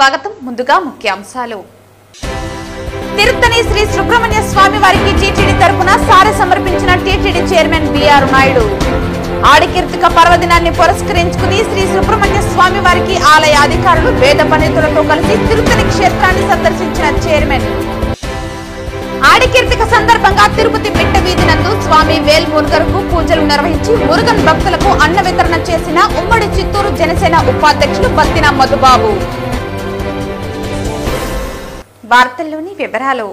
స్వాగతం. ముందుగా ముఖ్యాంశాలు. తిరుత్తని శ్రీ సుబ్రహ్మణ్య స్వామి వారికి టీటీడీ తరపున సారె సమర్పించిన టీటీడీ చైర్మన్ బిఆర్ నాయుడు. ఆడికీర్తిక పర్వదినాన్ని పురస్కరించుకుని శ్రీ సుబ్రహ్మణ్య స్వామి వారికి ఆలయ అధికారులు వేద పండితులతో కలిసి తిరుత్తని క్షేత్రాన్ని సందర్శించిన చైర్మన్. ఆడికీర్తిక సందర్భంగా తిరుపతి పిట్ట వీధి నందు స్వామి వేల్ మురుగన్కు పూజలు నిర్వహించి మురుగన్ భక్తులకు అన్న వితరణ చేసిన ఉమ్మడి చిత్తూరు జనసేన ఉపాధ్యక్షులు బత్తిన మధుబాబు. వార్తల్లోని వివరాలు.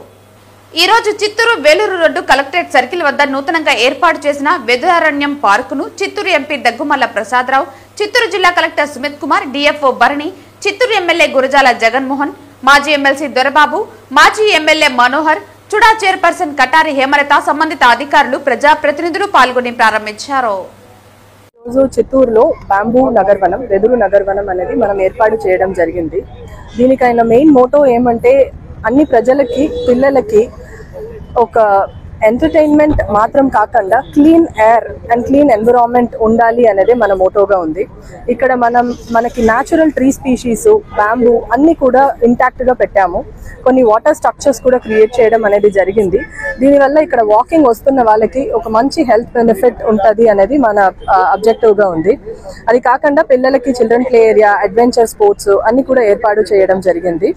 ఈ రోజు Chittoor Vellore road collectorate circle వద్ద నూతనంగా ఏర్పాటు చేసిన వేదారణ్యం పార్కును చిత్తూరు ఎంపీ దగ్గుమల్ల ప్రసాదరావు, చిత్తూరు జిల్లా collector Sumit Kumar, DFO Bharani, Chittoor MLA Gurajala Jaganmohan, మాజీ ఎమ్మెల్సీ దొరబాబు, మాజీ ఎమ్మెల్యే మనోహర్, చుడా చైర్పర్సన్ కటారి హేమలత, సంబంధిత అధికారులు, ప్రజాప్రతినిధులు పాల్గొని ప్రారంభించారు. చిత్తూరులో బాంబూ నగర్వనం, వెదురు నగర్వనం అనేది మనం ఏర్పాటు చేయడం జరిగింది. దీనికైనా మెయిన్ మోటో ఏమంటే అన్ని ప్రజలకి, పిల్లలకి ఒక ఎంటర్టైన్మెంట్ మాత్రం కాకుండా clean air and clean environment ఉండాలి అనేది మన మోటోగా ఉంది. ఇక్కడ మనకి న్యాచురల్ ట్రీ స్పీషీస్, బ్యాంబూ అన్ని కూడా ఇంటాక్ట్గా పెట్టాము. కొన్ని వాటర్ స్ట్రక్చర్స్ కూడా క్రియేట్ చేయడం అనేది జరిగింది. దీనివల్ల ఇక్కడ వాకింగ్ వస్తున్న వాళ్ళకి ఒక మంచి హెల్త్ బెనిఫిట్ ఉంటుంది అనేది మన అబ్జెక్టివ్గా ఉంది. అది కాకుండా పిల్లలకి children play area, adventure sports అన్ని కూడా ఏర్పాటు చేయడం జరిగింది.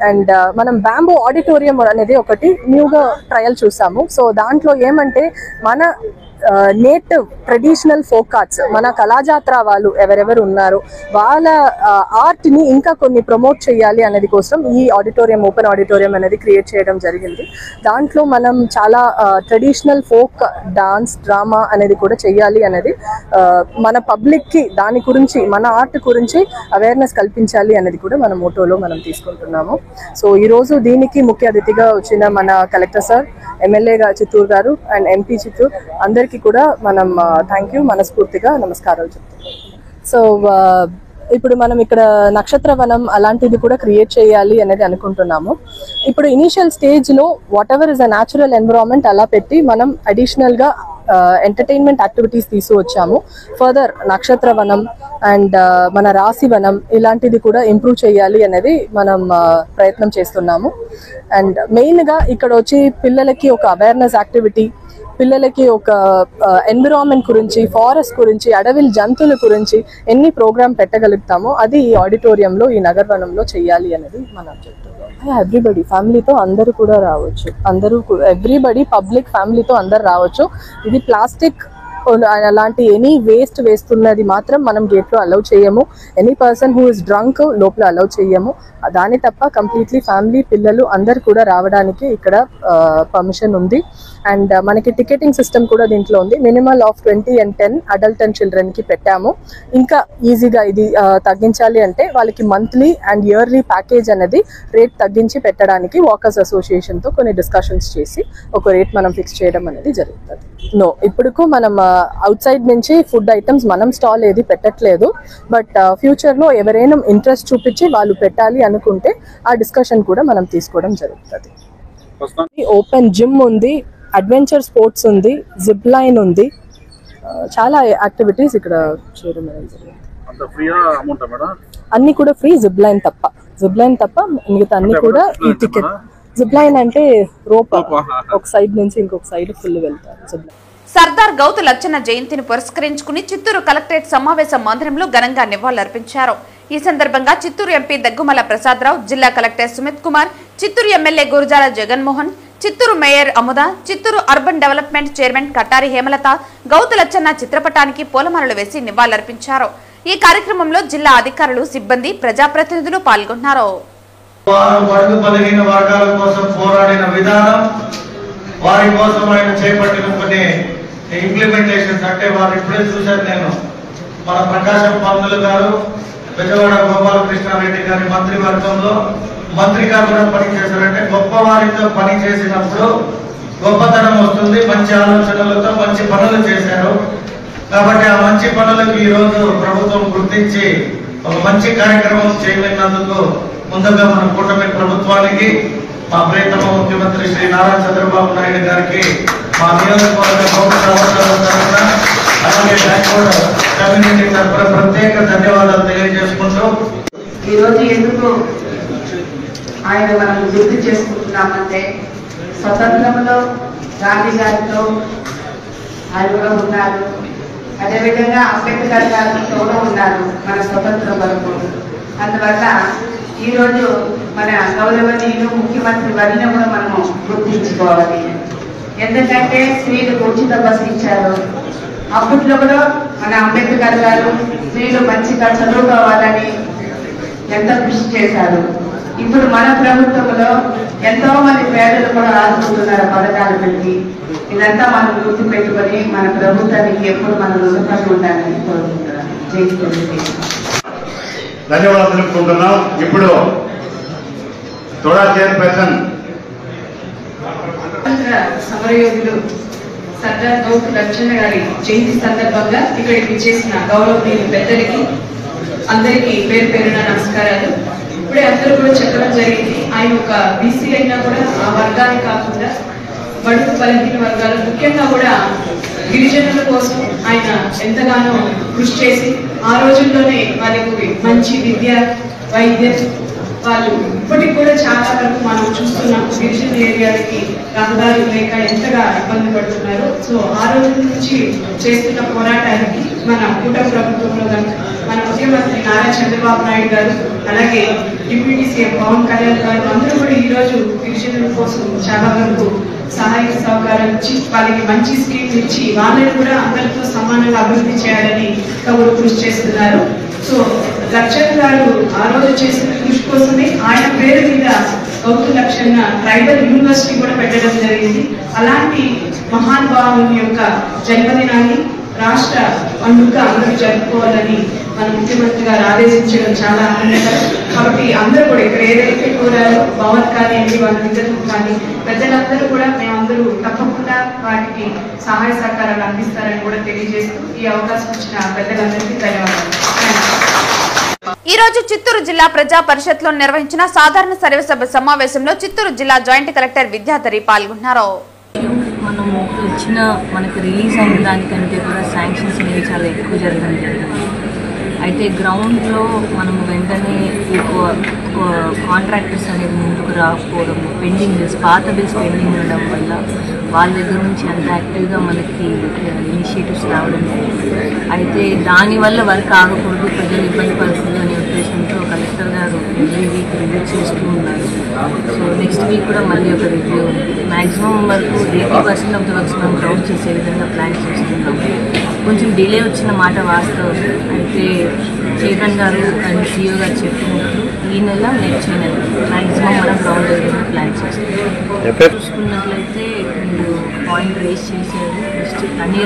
అండ్ మనం బ్యాంబూ ఆడిటోరియం అనేది ఒకటి న్యూగా ట్రయల్ చూసాము. సో దాంట్లో ఏమంటే మన నేటివ్ ట్రెడిషనల్ ఫోక్ ఆర్ట్స్, మన కళాజాత్ర వాళ్ళు ఎవరెవరు ఉన్నారో వాళ్ళ ఆర్ట్ని ఇంకా కొన్ని ప్రమోట్ చేయాలి అనేది కోసం ఈ ఆడిటోరియం, ఓపెన్ ఆడిటోరియం అనేది క్రియేట్ చేయడం జరిగింది. దాంట్లో మనం చాలా ట్రెడిషనల్ ఫోక్ డాన్స్, డ్రామా అనేది కూడా చేయాలి అనేది మన పబ్లిక్కి దాని గురించి, మన ఆర్ట్ గురించి అవేర్నెస్ కల్పించాలి అనేది కూడా మన మోటోలో మనం తీసుకుంటున్నాము. సో ఈరోజు దీనికి ముఖ్య అతిథిగా వచ్చిన మన కలెక్టర్ సార్, ఎమ్మెల్యేగా చిత్తూరు గారు అండ్ ఎంపీ చిత్తూరు అందరికీ కూడా మనం థ్యాంక్ యూ, మనస్ఫూర్తిగా నమస్కారాలు చెప్తున్నాం. సో ఇప్పుడు మనం ఇక్కడ నక్షత్ర వనం అలాంటిది కూడా క్రియేట్ చేయాలి అనేది అనుకుంటున్నాము. ఇప్పుడు ఇనీషియల్ స్టేజ్లో what ever is a natural environment అలా పెట్టి మనం అడిషనల్గా ఎంటర్టైన్మెంట్ యాక్టివిటీస్ తీసుకొచ్చాము. ఫర్దర్ నక్షత్ర వనం అండ్ మన రాశి వనం ఇలాంటిది కూడా ఇంప్రూవ్ చేయాలి అనేది మనం ప్రయత్నం చేస్తున్నాము. అండ్ మెయిన్గా ఇక్కడ వచ్చి పిల్లలకి ఒక అవేర్నెస్ యాక్టివిటీ, పిల్లలకి ఒక ఎన్విరాన్మెంట్ గురించి, ఫారెస్ట్ గురించి, అడవి జంతువుల గురించి ఎన్ని ప్రోగ్రామ్ పెట్టగలుగుతామో అది ఈ ఆడిటోరియంలో, ఈ నగర్వనంలో చేయాలి అనేది మన అబ్జెక్టివ్. ఎవ్రీబడి ఫ్యామిలీతో అందరూ కూడా రావచ్చు, ఎవ్రీబడి పబ్లిక్ ఫ్యామిలీతో అందరు రావచ్చు. ఇది ప్లాస్టిక్ అలాంటి ఎనీ వేస్ట్ వేస్తున్నది మాత్రం మనం గేట్లో అలౌ చేయము. Any person who is drunk లోపల అలౌ చేయము. దాని తప్ప కంప్లీట్లీ ఫ్యామిలీ, పిల్లలు అందరు కూడా రావడానికి ఇక్కడ పర్మిషన్ ఉంది. అండ్ మనకి టికెటింగ్ సిస్టమ్ కూడా దీంట్లో ఉంది. Minimal of 20 and 10 adult and చిల్డ్రన్కి పెట్టాము. ఇంకా ఈజీగా ఇది తగ్గించాలి అంటే వాళ్ళకి మంత్లీ అండ్ ఇయర్లీ ప్యాకేజ్ అనేది రేట్ తగ్గించి పెట్టడానికి వాకర్స్ అసోసియేషన్తో కొన్ని డిస్కషన్స్ చేసి ఒక రేట్ మనం ఫిక్స్ చేయడం అనేది జరుగుతుంది. ఇప్పుడుకు మనం అవుట్ సైడ్ నుంచి ఫుడ్ ఐటమ్స్ మనం స్టాల్ ఏది పెట్టట్లేదు. బట్ ఫ్యూచర్లో ఎవరైనా ఇంట్రెస్ట్ చూపించి వాళ్ళు పెట్టాలి అనుకుంటే ఆ డిస్కషన్ కూడా మనం తీసుకోవడం జరుగుతుంది. ఓపెన్ జిమ్ ఉంది, అడ్వెంచర్ స్పోర్ట్స్ ఉంది, జిప్ లైన్ ఉంది, చాలా యాక్టివిటీస్ ఇక్కడ చేయడం జరిగింది. అన్ని కూడా ఫ్రీ, జిప్ లైన్ తప్ప మిగతా అన్ని కూడా ఈ టికెట్. జిప్ లైన్ అంటే రోప్, ఒక సైడ్ నుంచి ఇంకొక సైడ్ ఫుల్ వెళ్తారు. Zip line. సర్దార్ గౌతు లచ్చన్న జయంతిని పురస్కరించుకుని చిత్తూరు కలెక్టరేట్ సమావేశ మందిరంలో ఘనంగా నివాళులర్పించారు. ఈ సందర్భంగా చిత్తూరు ఎంపీ దగ్గుమల్ల ప్రసాదరావు, జిల్లా collector Sumit Kumar, Chittoor MLA Gurajala Jaganmohan, Chittoor mayor Amuda, Chittoor urban development chairman Katari Hemalatha Gouthu Latchanna చిత్రపటానికి పూలమాలలు వేసి నివాళులర్పించారు. ఈ కార్యక్రమంలో జిల్లా అధికారులు, సిబ్బంది, ప్రజాప్రతినిధులు పాల్గొన్నారు. వారి కోసం ఆయన చేపట్టిన కొన్ని ఇంప్లిమెంటేషన్స్ అంటే వారు ఇప్పుడే చూశాను నేను, మన ప్రకాశం పంతులు గారు, బెజవాడ గోపాలకృష్ణారెడ్డి గారి మంత్రివర్గంలో మంత్రిగా కూడా పనిచేశారంటే గొప్ప వారితో పని చేసినప్పుడు గొప్పతనం వస్తుంది. మంచి ఆలోచనలతో మంచి పనులు చేశారు. కాబట్టి ఆ మంచి పనులకు ఈరోజు ప్రభుత్వం గుర్తించి ఒక మంచి కార్యక్రమం చేయలేనందుకు ముందుగా మన కూటమి ప్రభుత్వానికి, మా ప్రియతమ ముఖ్యమంత్రి శ్రీ నారా చంద్రబాబు నాయుడు గారికి, మా నియోజకవర్గ తరఫున అలాగే బ్యాక్వర్డ్ కమ్యూనిటీ తరఫున ప్రత్యేక ధన్యవాదాలు తెలియజేసుకుంటూ ఈరోజు ఎందుకు ఆయన మనం గుర్తు చేసుకుంటున్నామంటే స్వతంత్రంలో గాంధీ గారితో ఆయన కూడా ఉన్నారు. అదేవిధంగా అంబేద్కర్ గారితో కూడా ఉన్నారు మన స్వతంత్రం వరకు. అందువల్ల ఈరోజు మన గౌరవనీయులు ముఖ్యమంత్రి వారిని కూడా మనము గుర్తించుకోవాలి. ఎందుకంటే స్త్రీలకు ఉచిత బస్సు ఇచ్చారు. అప్పట్లో కూడా మన అంబేద్కర్ గారు స్త్రీలు మంచిగా చదువుకోవాలని ఎంతో కృషి చేశారు. ఇప్పుడు మన ప్రభుత్వంలో ఎంతో మంది పేదలు కూడా ఆదుకుంటున్నారు పథకాలు పెట్టి. ఇదంతా మనం గుర్తు పెట్టుకొని మన ప్రభుత్వానికి ఎప్పుడు మనం రుణపడి ఉండాలని కోరుకుంటున్నాను. జై తెలుగుదేశం. ధన్యవాదాలు తెలుపుకుంటున్నాం. ఇప్పుడు తోడా చైర్పర్సన్ సమరయోధులు సర్దార్ గౌతు లక్ష్మణ గారి జయంతి సందర్భంగా ఇక్కడికి చేసిన గౌరవనీయులు పెద్దలకి అందరికీ పేరు పేరున నమస్కారాలు. ఇప్పుడే అందరూ కూడా చెప్పడం జరిగింది. ఆయన ఒక బీసీ అయినా కూడా ఆ వర్గాన్ని కాకుండా బడుగు బలహీన వర్గాలు ముఖ్యంగా కూడా గిరిజనుల కోసం ఆయన ఎంతగానో కృషి చేసి ఆ రోజుల్లోనే వాళ్ళకి మంచి విద్య వైద్యం వాళ్ళు ఇప్పటికి కూడా చాలా వరకు మనం చూస్తున్నాం. గిరిజన ఏరియాలకి రహదారులు లేక ఎంతగా ఇబ్బంది పడుతున్నారు. సో ఆ రోజు నుంచి చేస్తున్న పోరాటానికి మన కూటమి ప్రభుత్వంలో మన ముఖ్యమంత్రి నారా చంద్రబాబు నాయుడు గారు అలాగే డిప్యూటీ సీఎం పవన్ కళ్యాణ్ గారు అందరూ కూడా ఈ రోజు గిరిజనుల కోసం చాలా వరకు సహాయ సహకారం ఇచ్చి వాళ్ళకి మంచి స్కీమ్ ఇచ్చి వాళ్ళని కూడా అందరితో సమానంగా అభివృద్ధి చేయాలని కవులు కృషి చేస్తున్నారు. సో లక్ష్మణ్ గారు ఆ రోజు చేసిన కృషి కోసమే ఆయన పేరు మీద గౌతు లక్ష్మణ ట్రైబల్ యూనివర్సిటీ కూడా పెట్టడం జరిగింది. అలాంటి మహానుభావుని యొక్క జన్మదినాన్ని రాష్ట్ర పండుగ అందరూ జరుపుకోవాలని మన ముఖ్యమంత్రి గారు ఆదేశించడం చాలా ఆనందకరం. కాబట్టి అందరూ కూడా ఇక్కడ ఏదైతే కోరారో భవన్ కానివ్వండి వాళ్ళ విద్యుత్ కానీ పెద్దలందరూ కూడా మేమందరూ తప్పకుండా వాటికి సహాయ సహకారాలు అందిస్తారని కూడా తెలియజేస్తూ ఈ అవకాశం ఇచ్చిన పెద్దలందరికీ ధన్యవాదాలు. ఈ రోజు చిత్తూరు జిల్లా ప్రజా పరిషత్ లో నిర్వహించిన సాధారణ సర్వసభ సమావేశంలో చిత్తూరు జిల్లా జాయింట్ కలెక్టర్ విద్యాధరి పాల్గొన్నారు. మనము ఇచ్చిన మనకు రిలీజ్ అయిన దానికంటే కూడా శాంక్షన్స్ అనేవి చాలా ఎక్కువ జరగడం జరిగింది. అయితే గ్రౌండ్లో మనము వెంటనే ఎక్కువ కాంట్రాక్టర్స్ అనేది ముందుకు రాకపోవడం, పాత బిల్స్ పెండింగ్ ఉండడం వల్ల వాళ్ళ దగ్గర నుంచి అంత యాక్టివ్గా మనకి ఇనిషియేటివ్స్ రావడం జరిగింది. అయితే దానివల్ల వర్క్ ఆగకూడదు, ప్రజలు ఇబ్బంది పడకూడదు అనే ఉద్దేశంతో కలెక్టర్ గారు ఎవ్రీ వీక్ రివ్యూ చేస్తూ ఉన్నారు. సో నెక్స్ట్ వీక్ కూడా మళ్ళీ ఒక రివ్యూ ఉంది. మ్యాక్సిమం వరకు 80% ఆఫ్ ద వర్క్స్ మనం గ్రౌండ్ చేసే విధంగా ప్లాన్ చేస్తున్నాం. కొంచెం డిలే వచ్చిన మాట వాస్తవం. అయితే చైర్మన్ గారు అండ్ సిఇఓ గారు చెప్పినప్పుడు ఈ నెల నెక్స్ట్ నెల మ్యాక్సిమం మనం గ్రౌండ్ విధంగా ప్లాన్ చేస్తాం. చూసుకున్నట్లయితే మీరు పాయింట్ రేస్ చేశారు. నెక్స్ట్ అన్ని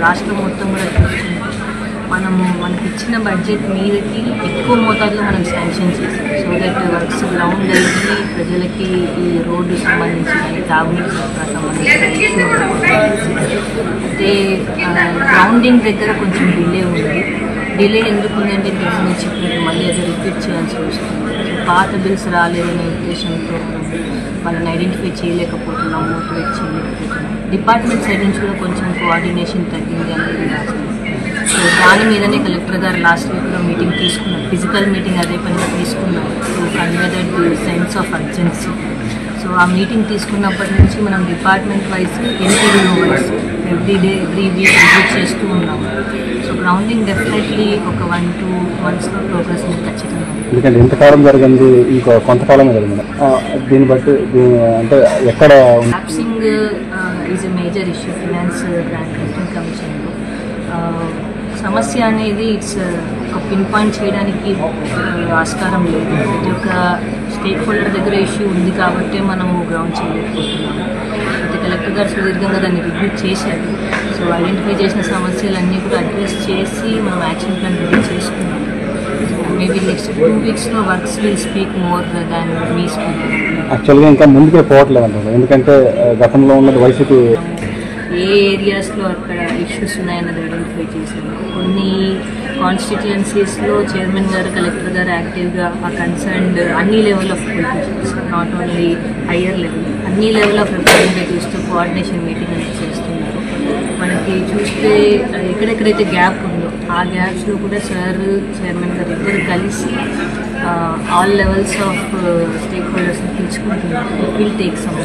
రాష్ట్రం మొత్తం కూడా చూసుకుంటే మనకి ఇచ్చిన బడ్జెట్ మీదకి ఎక్కువ మోతాదులో మనం శాంక్షన్ చేసాం. సో దట్ వర్క్స్ గ్రౌండ్ అయ్యి ప్రజలకి ఈ రోడ్డు సంబంధించి కానీ తాగునీటి సరఫరా సంబంధించి అయితే గ్రౌండింగ్ దగ్గర కొంచెం డిలే ఉంది. డిలే ఎందుకు ఉందంటే నేను చెప్పినట్టు మళ్ళీ అది రిపీట్ చేయాల్సి వస్తుంది. పాత బిల్స్ రాలేదనే ఉద్దేశంతో వాళ్ళని ఐడెంటిఫై చేయలేకపోతున్నాం, మోటివేట్ చేయలేకపోతున్నాం. డిపార్ట్మెంట్ సైడ్ నుంచి కూడా కొంచెం కోఆర్డినేషన్ తగ్గింది అనేది రాస్తుంది. సో దాని మీదనే కలెక్టర్ గారు లాస్ట్ వీక్లో మీటింగ్ తీసుకున్నారు. ఫిజికల్ మీటింగ్ అదే పనిగా తీసుకున్నారు to convey that the sense of urgency. So ఆ మీటింగ్ తీసుకున్నప్పటి నుంచి మనం డిపార్ట్మెంట్ వైజ్ ఎన్టీవీఓ వైజ్ ఎవ్రీ వీక్ విజిట్ చేస్తూ ఉన్నాము. సో గ్రౌండింగ్ డెఫినెట్లీ ఒక 1-2 monthsలో ప్రోగ్రెస్ ఖచ్చితంగా. ఎందుకంటే ఎంతకాలం జరిగింది, ఇంకో కొంతకాలమే జరిగింది. దీన్ని బట్టి అంటే ఎక్కడ lapsing is a major issue finance grant writing కమిషన్లో. సమస్య అనేది ఇట్స్ ఒక పిన్ పాయింట్ చేయడానికి ఆస్కారం లేదు. ప్రతి ఒక్క స్టేక్ హోల్డర్ దగ్గర ఇష్యూ ఉంది కాబట్టి మనము గ్రౌండ్ చేయలేకపోతున్నాము. అయితే కలెక్టర్ గారు సుదీర్ఘంగా దాన్ని రివ్యూ చేశారు. సో ఐడెంటిఫై చేసిన సమస్యలన్నీ కూడా అడ్రస్ చేసి మనం యాక్షన్ ప్లాన్ రెడీ చేసుకున్నాం. మేబీ నెక్స్ట్ 2 weeksలో works will speak more than me speaking. యాక్చువల్గా ఇంకా ముందుకే పోవట్లేదు అంటారు. ఎందుకంటే గతంలో ఉన్నది వైసీపీ ఏ ఏరియాస్లో అక్కడ ఇష్యూస్ ఉన్నాయన్నది ఐడెంటిఫై చేశారు. కొన్ని కాన్స్టిట్యుయెన్సీస్లో చైర్మన్ గారు కలెక్టర్ గారు యాక్టివ్గా ఆ కన్సర్న్డ్ అన్ని level of politicians, not only higher level, అన్ని లెవెల్ ఆఫ్ రిప్రజెంటేటివ్స్తో కోఆర్డినేషన్ మీటింగ్ అనేది చేస్తున్నారు. మనకి చూస్తే ఎక్కడెక్కడైతే గ్యాప్ ఉందో ఆ గ్యాప్స్లో కూడా సార్ చైర్మన్ గారు ఇద్దరు కలిసి ఆల్ లెవెల్స్ ఆఫ్ స్టేక్ హోల్డర్స్ని పిలుచుకుంటున్నారు. It will take some.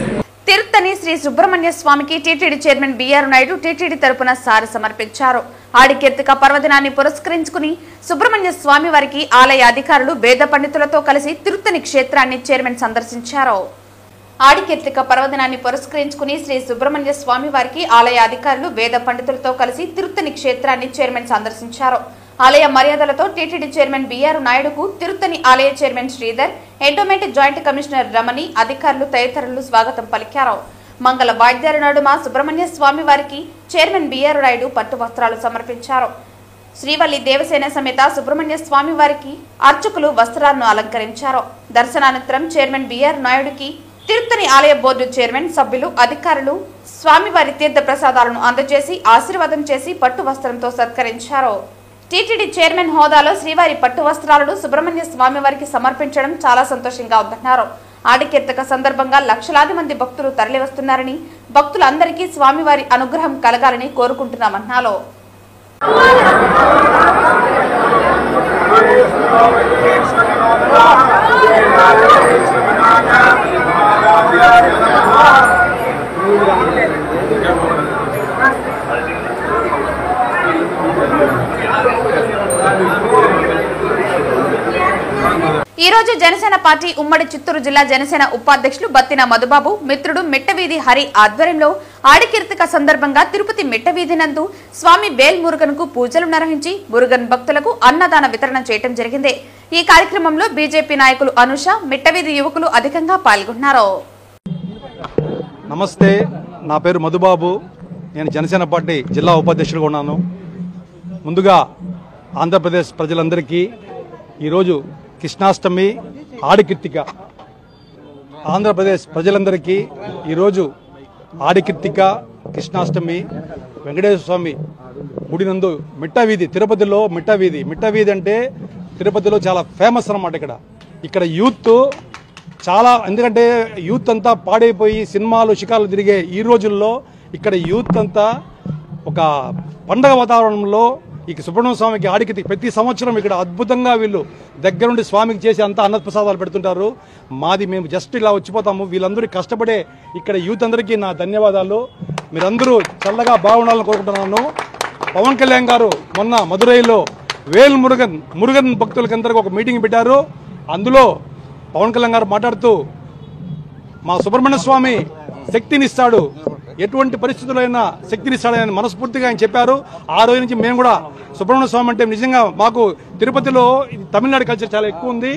Tiruttani Sri Subrahmanya స్వామికి TTD chairman BR Naidu TTD తరపున సారి సమర్పించారు. ఆడికీర్తిక పర్వదినాన్ని పురస్కరించుకుని సుబ్రహ్మణ్య స్వామి వారికి ఆలయ అధికారులు వేద పండితులతో కలిసి తిరుత్తని క్షేత్రాన్ని చైర్మన్ సందర్శించారు. ఆడికీర్తిక పర్వదినాన్ని పురస్కరించుకుని శ్రీ సుబ్రహ్మణ్య స్వామి వారికి ఆలయ అధికారులు వేద పండితులతో కలిసి తిరుత్తని క్షేత్రాన్ని చైర్మన్ సందర్శించారు. ఆలయ మర్యాదలతో టీటీడీ చైర్మన్ బిఆర్ నాయుడుకు తిరుత్తని ఆలయ chairman Sridhar, endowment joint commissioner Ramani, అధికారులు తదితరులు స్వాగతం పలికారు. మంగళ వాయిద్యాల నడుమ సుబ్రహ్మణ్య స్వామి వారికి చైర్మన్ బిఆర్ నాయుడు పట్టు వస్త్రాలు సమర్పించారు. శ్రీవల్లి దేవసేన సమేత సుబ్రహ్మణ్య స్వామి వారికి అర్చకులు వస్త్రాలను అలంకరించారు. దర్శనానంతరం చైర్మన్ బిఆర్ నాయుడుకి తిరుత్తని ఆలయ బోర్డు చైర్మన్, సభ్యులు, అధికారులు స్వామివారి తీర్థ ప్రసాదాలను అందజేసి ఆశీర్వాదం చేసి పట్టు వస్త్రంతో సత్కరించారు. టీటీడీ చైర్మన్ హోదాలో శ్రీవారి పట్టు వస్త్రాలను సుబ్రహ్మణ్య స్వామి వారికి సమర్పించడం చాలా సంతోషంగా ఉందన్నారు. ఆడికీర్తిక సందర్భంగా లక్షలాది మంది భక్తులు తరలివస్తున్నారని, భక్తులందరికీ స్వామివారి అనుగ్రహం కలగాలని కోరుకుంటున్నామన్నారు. ఈ రోజు జనసేన పార్టీ ఉమ్మడి చిత్తూరు జిల్లా జనసేన ఉపాధ్యక్షులు బత్తిన మధుబాబు మిత్రుడు మిట్టవీధి హరి ఆధ్వర్యంలో ఆడికీర్తిక సందర్భంగా తిరుపతి మిట్టవీధి నందు స్వామి వేల్ మురుగన్ కు పూజలు నిర్వహించి మురుగన్ భక్తులకు అన్నదాన వితరణ చేయడం జరిగింది. ఈ కార్యక్రమంలో బీజేపీ నాయకులు అనుష, మిట్టవీధి యువకులు అధికంగా పాల్గొన్నారు. నమస్తే, నా పేరు మధుబాబు. నేను జనసేన పార్టీ జిల్లా ఉపాధ్యక్షులుగా ఉన్నాను. ముందుగా ఆంధ్రప్రదేశ్ ప్రజలందరికీ ఈరోజు కృష్ణాష్టమి, ఆడికీర్తిక. ఆంధ్రప్రదేశ్ ప్రజలందరికీ ఈరోజు ఆడికీర్తిక, కృష్ణాష్టమి, వెంకటేశ్వర స్వామి గుడి నందు మిట్టవీధి, తిరుపతిలో మిట్టవీధి అంటే తిరుపతిలో చాలా ఫేమస్ అన్నమాట. ఇక్కడ యూత్ చాలా, ఎందుకంటే యూత్ అంతా పాడైపోయి సినిమాలు షికార్లు తిరిగే ఈ రోజుల్లో ఇక్కడ యూత్ అంతా ఒక పండగ వాతావరణంలో ఈ సుబ్రహ్మణ్య స్వామికి ఆడికీర్తిక ప్రతి సంవత్సరం ఇక్కడ అద్భుతంగా వీళ్ళు దగ్గరుండి స్వామికి చేసి అంతా అన్నప్రసాదాలు పెడుతుంటారు. మేము జస్ట్ ఇలా వచ్చిపోతాము. వీళ్ళందరూ కష్టపడే ఇక్కడ యూత్ అందరికీ నా ధన్యవాదాలు. మీరందరూ చల్లగా బాగుండాలని కోరుకుంటున్నాను. పవన్ కళ్యాణ్ గారు మొన్న మదురైలో వేల్ మురుగన్ భక్తులకందరికీ ఒక మీటింగ్ పెట్టారు. అందులో పవన్ కళ్యాణ్ గారు మాట్లాడుతూ మా సుబ్రహ్మణ్య స్వామి శక్తినిస్తాడు, ఎటువంటి పరిస్థితులైనా శక్తినిస్తాడని మనస్ఫూర్తిగా ఆయన చెప్పారు. ఆ రోజు నుంచి మేము కూడా సుబ్రహ్మణ్య స్వామి అంటే నిజంగా మాకు తిరుపతిలో తమిళనాడు కల్చర్ చాలా ఎక్కువ ఉంది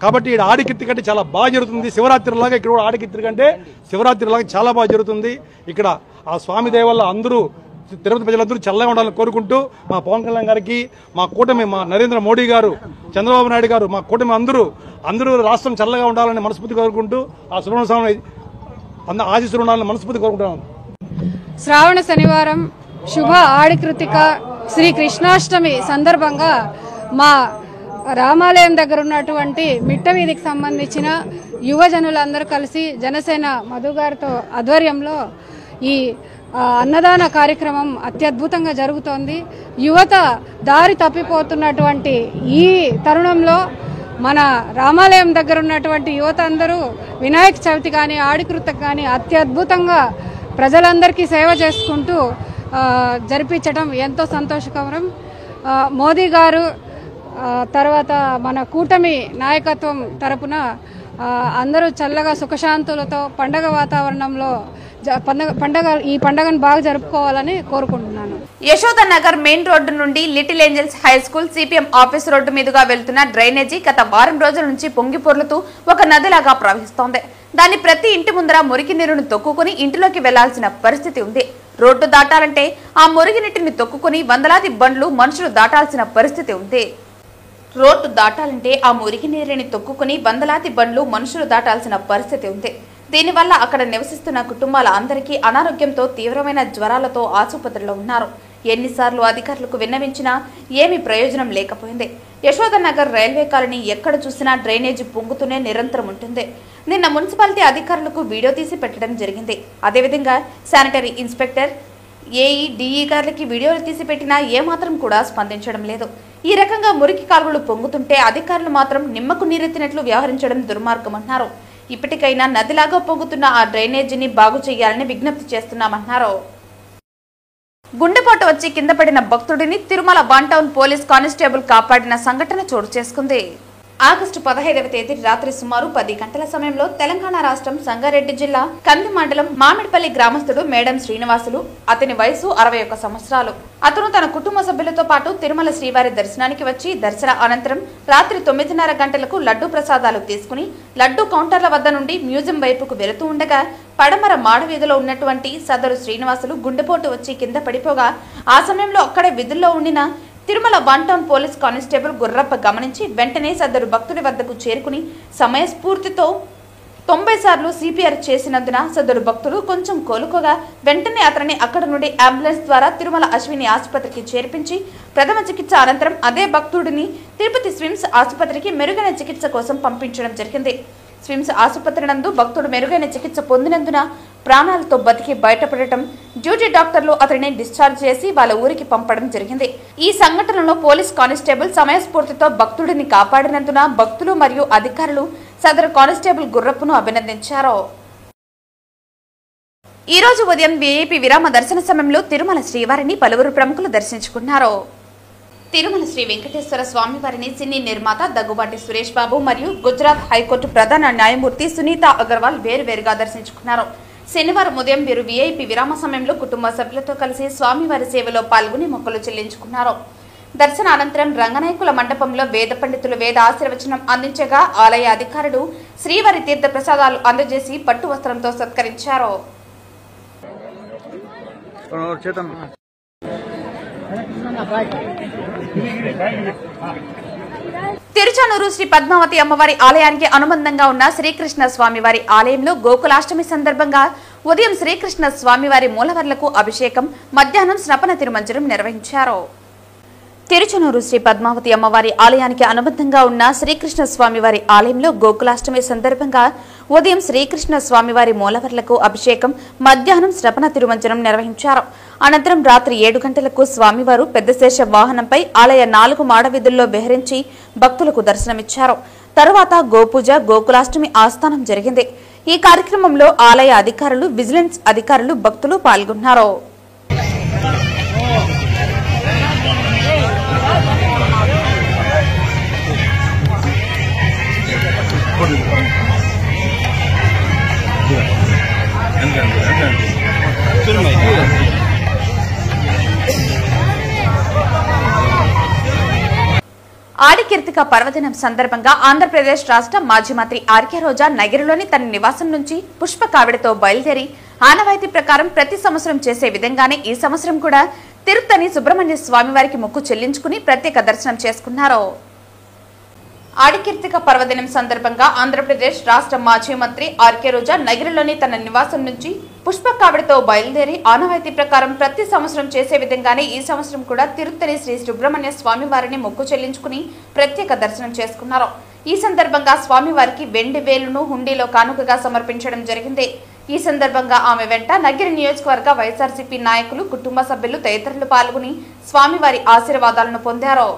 కాబట్టి ఇక్కడ ఆడికీర్తిక అంటే చాలా బాగా జరుగుతుంది. శివరాత్రిలాగా ఇక్కడ కూడా ఆడికీర్తిక అంటే శివరాత్రిలాగా చాలా బాగా జరుగుతుంది. ఇక్కడ ఆ స్వామి దయ వల్ల అందరూ తిరుపతి ప్రజలందరూ చల్లగా ఉండాలని కోరుకుంటూ మా పవన్ కళ్యాణ్ గారికి, మా కూటమి, మా నరేంద్ర మోడీ గారు, చంద్రబాబు నాయుడు గారు, మా కూటమి అందరూ రాష్ట్రం చల్లగా ఉండాలని మనస్ఫూర్తి కోరుకుంటూ ఆ సుబ్రహ్మణ్య స్వామి ఆశీస్సులు ఉండాలని మనస్ఫూర్తి కోరుకుంటున్నాను. శ్రావణ శనివారం శుభ ఆడికృతిక శ్రీ కృష్ణాష్టమి సందర్భంగా మా రామాలయం దగ్గర ఉన్నటువంటి మిట్టవీధికి సంబంధించిన యువజనులందరూ కలిసి జనసేన మధు గారితో ఆధ్వర్యంలో ఈ అన్నదాన కార్యక్రమం అత్యద్భుతంగా జరుగుతోంది. యువత దారి తప్పిపోతున్నటువంటి ఈ తరుణంలో మన రామాలయం దగ్గర ఉన్నటువంటి యువత అందరూ వినాయక చవితి కానీ ఆడికృతిక కానీ అత్యద్భుతంగా ప్రజలందరికీ సేవ చేసుకుంటూ జరిపించడం ఎంతో సంతోషకరం. మోదీ గారు తర్వాత మన కూటమి నాయకత్వం తరపున అందరూ చల్లగా సుఖశాంతులతో పండగ వాతావరణంలో ఈ పండగను బాగా జరుపుకోవాలని కోరుకుంటున్నాను. యశోద నగర్ మెయిన్ రోడ్డు నుండి little angels high school CPM office road మీదుగా వెళ్తున్న డ్రైనేజీ గత వారం రోజుల నుంచి పొంగి పొర్లుతూ ఒక నదిలాగా ప్రవహిస్తోంది. దాన్ని ప్రతి ఇంటి ముందర మురికి నీరును తొక్కుకుని ఇంటిలోకి వెళ్లాల్సిన పరిస్థితి ఉంది. రోడ్డు దాటాలంటే ఆ మురికి నీటిని తొక్కుకుని వందలాది బండ్లు, మనుషులు దాటాల్సిన పరిస్థితి ఉంది. రోడ్డు దాటాలంటే ఆ మురికి నీరుని తొక్కుకుని వందలాది బండ్లు, మనుషులు దాటాల్సిన పరిస్థితి ఉంది. దీనివల్ల అక్కడ నివసిస్తున్న కుటుంబాల అందరికీ అనారోగ్యంతో తీవ్రమైన జ్వరాలతో ఆసుపత్రిలో ఉన్నారు. ఎన్నిసార్లు అధికారులకు విన్నవించినా ఏమీ ప్రయోజనం లేకపోయింది. యశోదనగర్ రైల్వే కాలనీ ఎక్కడ చూసినా డ్రైనేజీ పొంగుతూనే నిరంతరం ఉంటుంది. నిన్న మున్సిపాలిటీ అధికారులకు వీడియో తీసి పెట్టడం జరిగింది. అదేవిధంగా శానిటరీ ఇన్స్పెక్టర్, ఏఈ, డిఈ గారికి వీడియోలు తీసి పెట్టినా ఏమాత్రం కూడా స్పందించడం లేదు. ఈ రకంగా మురికి కాలువలు పొంగుతుంటే అధికారులు మాత్రం నిమ్మకు నీరెత్తినట్లు వ్యవహరించడం దుర్మార్గమన్నారు. ఇప్పటికైనా నదిలాగా పొంగుతున్న ఆ డ్రైనేజీని బాగు చేయాలని విజ్ఞప్తి చేస్తున్నామన్నారు. గుండెపోటు వచ్చి కింద పడిన భక్తుడిని Tirumala one town police constable కాపాడిన సంఘటన చోటు చేసుకుంది. ఆగస్టు 15వ తేదీ రాత్రి సుమారు 10 గంటల సమయంలో తెలంగాణ రాష్ట్రం సంగారెడ్డి జిల్లా కంది మండలం మామిడిపల్లి గ్రామస్తుడు మేడం శ్రీనివాసులు. అతని వయసు 61 సంవత్సరాలు. అతను తన కుటుంబ సభ్యులతో పాటు తిరుమల శ్రీవారి దర్శనానికి వచ్చి దర్శన అనంతరం రాత్రి 9:30 గంటలకు లడ్డూ ప్రసాదాలు తీసుకుని లడ్డూ కౌంటర్ల వద్ద నుండి మ్యూజియం వైపుకు వెళుతూ ఉండగా పడమర మాడవీధిలో ఉన్నటువంటి సదరు శ్రీనివాసులు గుండెపోటు వచ్చి కింద పడిపోగా ఆ సమయంలో అక్కడే విధుల్లో ఉండిన Tirumala one town police constable Gurrappa గమనించి వెంటనే సదరు భక్తుడి వద్దకు చేరుకుని సమయస్ఫూర్తితో 90 సార్లు సిపిఆర్ చేసినందున సదరు భక్తుడు కొంచెం కోలుకోగా వెంటనే అతన్ని అక్కడ నుండి అంబులెన్స్ ద్వారా తిరుమల అశ్విని ఆసుపత్రికి చేర్పించి ప్రథమ చికిత్స అనంతరం అదే భక్తుడిని తిరుపతి స్విమ్స్ ఆసుపత్రికి మెరుగైన చికిత్స కోసం పంపించడం జరిగింది. స్విమ్స్ ఆసుపత్రి నందు భక్తుడు మెరుగైన చికిత్స పొందినందున ప్రాణాలతో బతికి బయటపడటం డ్యూటీ డాక్టర్లు అతడిని డిశ్చార్జ్ చేసి వాళ్ళ ఊరికి పంపడం జరిగింది. ఈ సంఘటనలో పోలీస్ కానిస్టేబుల్ సమయస్ఫూర్తితో భక్తుడిని కాపాడినందున భక్తులు మరియు అధికారులు సదరు కానిస్టేబుల్ గుర్రప్పును అభినందించారు. ఈ రోజు ఉదయం విఐపి విరామ దర్శన సమయంలో తిరుమల శ్రీవారిని పలువురు ప్రముఖులు దర్శించుకున్నారు. తిరుమల శ్రీ వెంకటేశ్వర స్వామి వారిని సినీ నిర్మాత దగ్గుబాటి సురేష్ బాబు మరియు గుజరాత్ హైకోర్టు ప్రధాన న్యాయమూర్తి సునీత అగర్వాల్ వేరువేరుగా దర్శించుకున్నారు. శనివారం ఉదయం వీరు విఐపి విరామ సమయంలో కుటుంబ సభ్యులతో కలిసి స్వామివారి సేవలో పాల్గొని మొక్కులు చెల్లించుకున్నారు. దర్శన అనంతరం రంగనాయకుల మండపంలో వేద పండితులు వేద ఆశీర్వచనం అందించగా ఆలయ అధికారులు శ్రీవారి తీర్థ ప్రసాదాలు అందజేసి పట్టు వస్త్రంతో సత్కరించారు. తిరుచానూరు శ్రీ పద్మావతి అమ్మవారి ఆలయానికి అనుబంధంగా ఉన్న శ్రీకృష్ణ స్వామివారి ఆలయంలో గోకులాష్టమి సందర్భంగా ఉదయం శ్రీకృష్ణ స్వామివారి మూలవర్లకు అభిషేకం, మధ్యాహ్నం స్నపన తిరుమంజనం నిర్వహించారు. తిరుచానూరు శ్రీ పద్మావతి అమ్మవారి ఆలయానికి అనుబంధంగా ఉన్న శ్రీకృష్ణ స్వామివారి ఆలయంలో గోకులాష్టమి సందర్భంగా ఉదయం శ్రీకృష్ణ స్వామివారి మూలవర్లకు అభిషేకం, మధ్యాహ్నం స్నపన తిరుమంజనం నిర్వహించారు. అనంతరం రాత్రి 7 గంటలకు స్వామివారు పెద్దశేష వాహనంపై ఆలయ 4 మాడవీధుల్లో విహరించి భక్తులకు దర్శనమిచ్చారు. తరువాత గోపూజ, గోకులాష్టమి ఆస్థానం జరిగింది. ఈ కార్యక్రమంలో ఆలయ అధికారులు, విజిలెన్స్ అధికారులు, భక్తులు పాల్గొన్నారు. ఆడికీర్తిక పర్వదినం సందర్భంగా ఆంధ్రప్రదేశ్ రాష్ట్ర మాజీ మంత్రి ఆర్కే రోజా నగిరిలోని తన నివాసం నుంచి పుష్ప కావిడితో బయలుదేరి ఆనవాయితీ ప్రకారం ప్రతి సంవత్సరం చేసే విధంగానే ఈ సంవత్సరం కూడా తిరుత్తని సుబ్రహ్మణ్య స్వామివారికి మొక్కు చెల్లించుకుని ప్రత్యేక దర్శనం చేసుకున్నారు. ఆడికీర్తిక పర్వదినం సందర్భంగా ఆంధ్రప్రదేశ్ రాష్ట్ర మాజీ మంత్రి ఆర్కే రోజా నగిరిలోని తన నివాసం నుంచి పుష్ప కావిడితో బయలుదేరి ఆనవాయితీ ప్రకారం ప్రతి సంవత్సరం చేసే విధంగానే ఈ సంవత్సరం కూడా తిరుత్తని శ్రీ సుబ్రహ్మణ్య స్వామి వారిని మొక్కు చెల్లించుకుని ప్రత్యేక దర్శనం చేసుకున్నారు. ఈ సందర్భంగా స్వామివారికి వెండి వేలును హుండీలో కానుకగా సమర్పించడం జరిగింది. ఈ సందర్భంగా ఆమె వెంట నగిరి నియోజకవర్గ వైఎస్ఆర్సీపీ నాయకులు, కుటుంబ సభ్యులు తదితరులు పాల్గొని స్వామివారి ఆశీర్వాదాలను పొందారు.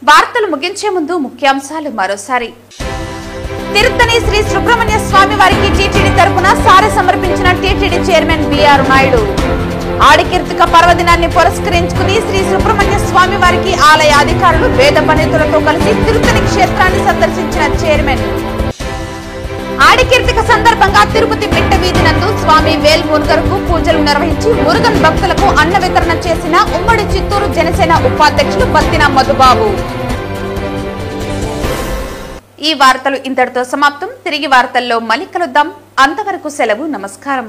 వార్తలు ముగించే ముందు ముఖ్యాంశాలు మరోసారి. తిరుత్తని శ్రీ సుబ్రహ్మణ్య స్వామి వారికి టీటీడీ తరపున సారె సమర్పించిన టీటీడీ చైర్మన్ బిఆర్ నాయుడు. ఆడికీర్తిక పర్వదినాన్ని పురస్కరించుకుని శ్రీ సుబ్రహ్మణ్య స్వామి వారికి ఆలయ అధికారులు, వేద పండితులతో కలిసి తిరుత్తని క్షేత్రాన్ని సందర్శించిన చైర్మన్. ఆడికీర్తిక సందర్భంగా తిరుపతి మిట్ట వీధి నందు స్వామి వేల్ మురుగన్కు పూజలు నిర్వహించి మురుగన్ భక్తులకు అన్న వితరణ చేసిన ఉమ్మడి చిత్తూరు జనసేన ఉపాధ్యక్షులు బత్తిన మధుబాబు. ఈ వార్తలు ఇంతటితో సమాప్తం. తిరిగి వార్తల్లో మళ్ళీ కలుద్దాం. అంతవరకు సెలవు. నమస్కారం.